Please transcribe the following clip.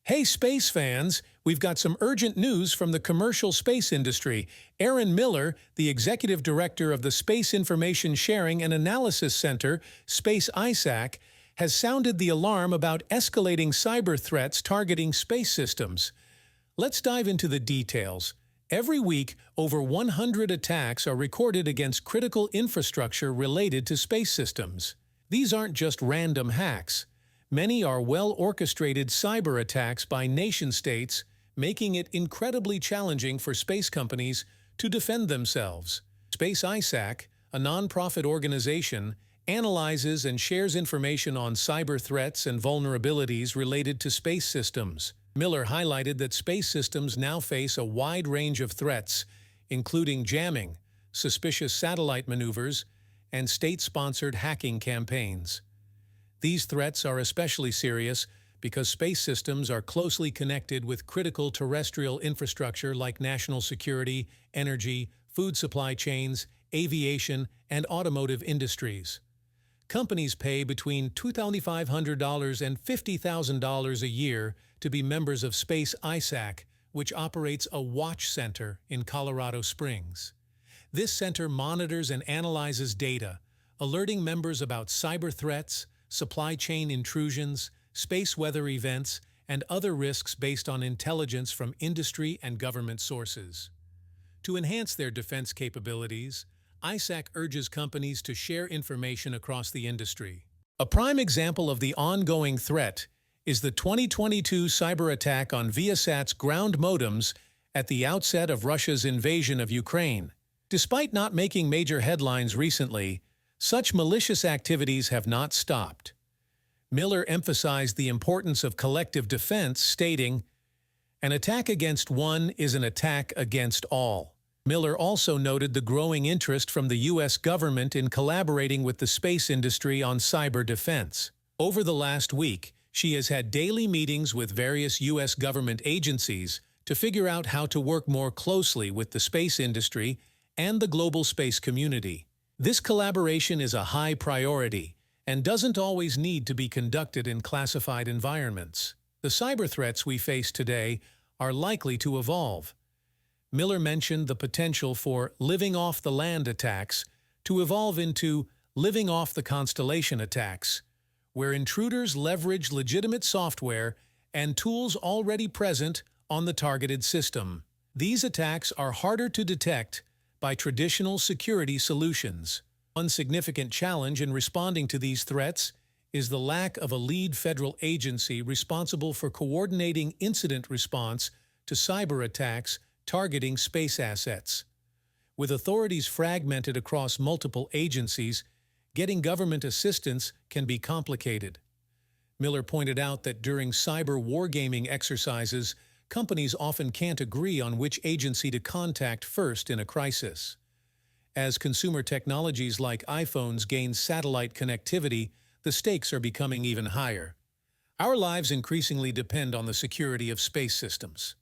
Hey, space fans! We've got some urgent news from the commercial space industry. Erin Miller, the executive director of the Space Information Sharing and Analysis Center, Space ISAC, has sounded the alarm about escalating cyber threats targeting space systems. Let's dive into the details. Every week, over 100 attacks are recorded against critical infrastructure related to space systems. These aren't just random hacks. Many are well-orchestrated cyber attacks by nation-states, making it incredibly challenging for space companies to defend themselves. Space ISAC, a nonprofit organization, analyzes and shares information on cyber threats and vulnerabilities related to space systems. Miller highlighted that space systems now face a wide range of threats, including jamming, suspicious satellite maneuvers, and state-sponsored hacking campaigns. These threats are especially serious because space systems are closely connected with critical terrestrial infrastructure like national security, energy, food supply chains, aviation, and automotive industries. Companies pay between $2,500 and $50,000 a year to be members of Space ISAC, which operates a watch center in Colorado Springs. This center monitors and analyzes data, alerting members about cyber threats, supply chain intrusions, space weather events, and other risks based on intelligence from industry and government sources. To enhance their defense capabilities, ISAC urges companies to share information across the industry. A prime example of the ongoing threat is the 2022 cyber attack on Viasat's ground modems at the outset of Russia's invasion of Ukraine. Despite not making major headlines recently, such malicious activities have not stopped. Miller emphasized the importance of collective defense, stating, "An attack against one is an attack against all." Miller also noted the growing interest from the U.S. government in collaborating with the space industry on cyber defense. Over the last week, she has had daily meetings with various U.S. government agencies to figure out how to work more closely with the space industry and the global space community. This collaboration is a high priority and doesn't always need to be conducted in classified environments. The cyber threats we face today are likely to evolve. Miller mentioned the potential for living off the land attacks to evolve into living off the constellation attacks, where intruders leverage legitimate software and tools already present on the targeted system. These attacks are harder to detect by traditional security solutions. One significant challenge in responding to these threats is the lack of a lead federal agency responsible for coordinating incident response to cyber attacks targeting space assets. With authorities fragmented across multiple agencies, getting government assistance can be complicated. Miller pointed out that during cyber wargaming exercises, companies often can't agree on which agency to contact first in a crisis. As consumer technologies like iPhones gain satellite connectivity, the stakes are becoming even higher. Our lives increasingly depend on the security of space systems.